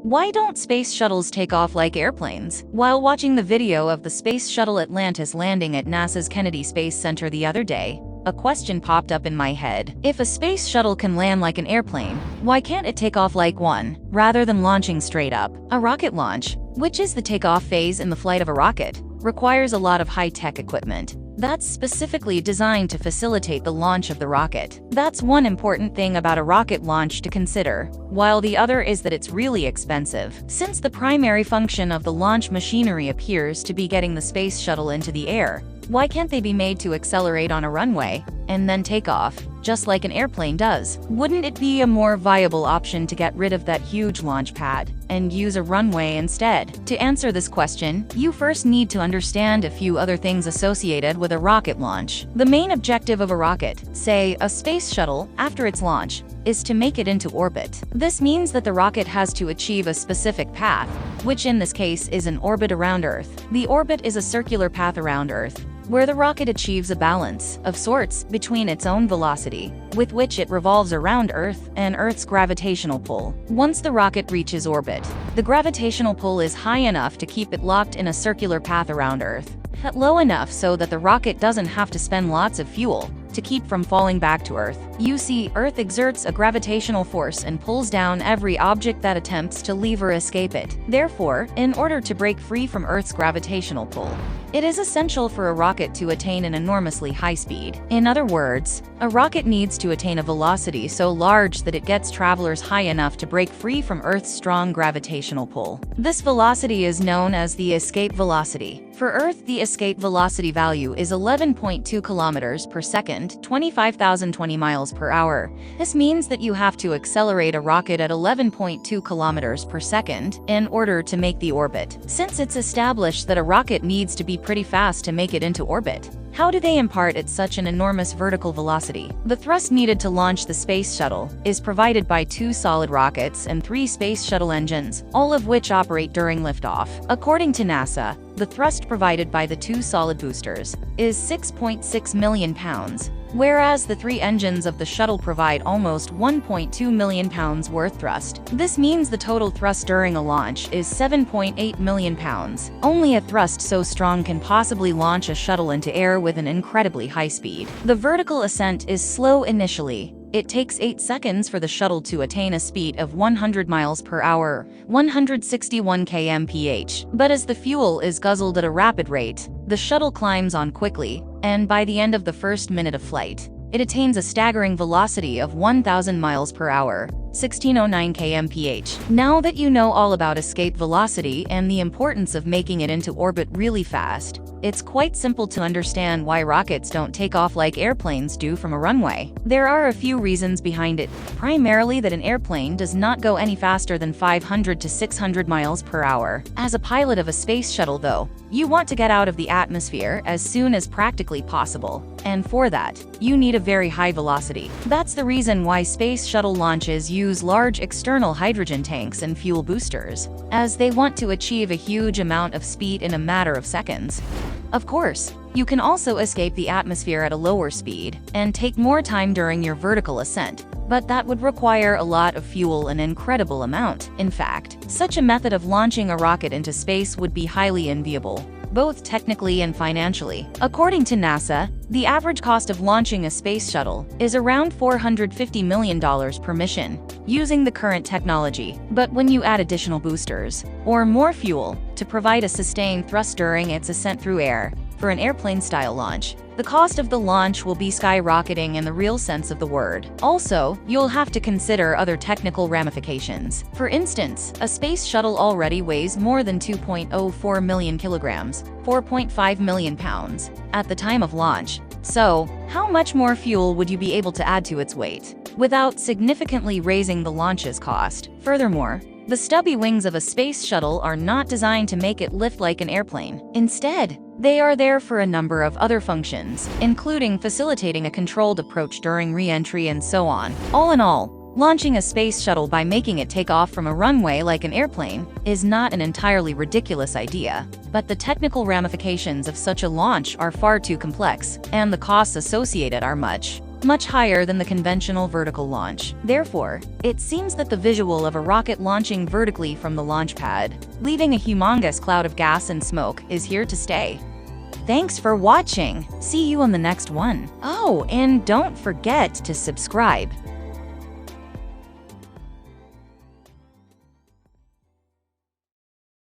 Why don't space shuttles take off like airplanes? While watching the video of the space shuttle Atlantis landing at NASA's Kennedy Space Center the other day, a question popped up in my head. If a space shuttle can land like an airplane, why can't it take off like one, rather than launching straight up? A rocket launch, which is the takeoff phase in the flight of a rocket, requires a lot of high-tech equipment that's specifically designed to facilitate the launch of the rocket. That's one important thing about a rocket launch to consider, while the other is that it's really expensive. Since the primary function of the launch machinery appears to be getting the space shuttle into the air, why can't they be made to accelerate on a runway and then take off, just like an airplane does? Wouldn't it be a more viable option to get rid of that huge launch pad and use a runway instead? To answer this question, you first need to understand a few other things associated with a rocket launch. The main objective of a rocket, say a space shuttle, after its launch, is to make it into orbit. This means that the rocket has to achieve a specific path, which in this case is an orbit around Earth. The orbit is a circular path around Earth, where the rocket achieves a balance, of sorts, between its own velocity, with which it revolves around Earth, and Earth's gravitational pull. Once the rocket reaches orbit, the gravitational pull is high enough to keep it locked in a circular path around Earth, but low enough so that the rocket doesn't have to spend lots of fuel to keep from falling back to Earth. You see, Earth exerts a gravitational force and pulls down every object that attempts to leave or escape it. Therefore, in order to break free from Earth's gravitational pull, it is essential for a rocket to attain an enormously high speed. In other words, a rocket needs to attain a velocity so large that it gets travelers high enough to break free from Earth's strong gravitational pull. This velocity is known as the escape velocity. For Earth, the escape velocity value is 11.2 kilometers per second, 25,020 miles per hour. This means that you have to accelerate a rocket at 11.2 kilometers per second in order to make the orbit. Since it's established that a rocket needs to be pretty fast to make it into orbit, how do they impart at such an enormous vertical velocity? The thrust needed to launch the space shuttle is provided by 2 solid rockets and 3 space shuttle engines, all of which operate during liftoff. According to NASA, the thrust provided by the 2 solid boosters is 6.6 million pounds, whereas the 3 engines of the shuttle provide almost 1.2 million pounds worth thrust. This means the total thrust during a launch is 7.8 million pounds. Only a thrust so strong can possibly launch a shuttle into air with an incredibly high speed. The vertical ascent is slow initially. It takes 8 seconds for the shuttle to attain a speed of 100 miles per hour, 161 km/h. But as the fuel is guzzled at a rapid rate, the shuttle climbs on quickly, and by the end of the first minute of flight, it attains a staggering velocity of 1,000 miles per hour, 1609 km/h. Now that you know all about escape velocity and the importance of making it into orbit really fast, it's quite simple to understand why rockets don't take off like airplanes do from a runway. There are a few reasons behind it, primarily that an airplane does not go any faster than 500 to 600 miles per hour. As a pilot of a space shuttle, though, you want to get out of the atmosphere as soon as practically possible, and for that, you need a very high velocity. That's the reason why space shuttle launches use large external hydrogen tanks and fuel boosters, as they want to achieve a huge amount of speed in a matter of seconds. Of course, you can also escape the atmosphere at a lower speed and take more time during your vertical ascent, but that would require a lot of fuel, an incredible amount. In fact, such a method of launching a rocket into space would be highly enviable, both technically and financially. According to NASA, the average cost of launching a space shuttle is around $450 million per mission, using the current technology. But when you add additional boosters, or more fuel, to provide a sustained thrust during its ascent through air, for an airplane-style launch, the cost of the launch will be skyrocketing in the real sense of the word. Also, you'll have to consider other technical ramifications. For instance, a space shuttle already weighs more than 2.04 million kilograms, 4.5 million pounds, at the time of launch. So, how much more fuel would you be able to add to its weight without significantly raising the launch's cost? Furthermore, the stubby wings of a space shuttle are not designed to make it lift like an airplane. Instead, they are there for a number of other functions, including facilitating a controlled approach during re-entry and so on. All in all, launching a space shuttle by making it take off from a runway like an airplane is not an entirely ridiculous idea, but the technical ramifications of such a launch are far too complex, and the costs associated are much, much higher than the conventional vertical launch. Therefore, it seems that the visual of a rocket launching vertically from the launch pad, leaving a humongous cloud of gas and smoke, is here to stay. Thanks for watching. See you on the next one. Oh, and don't forget to subscribe.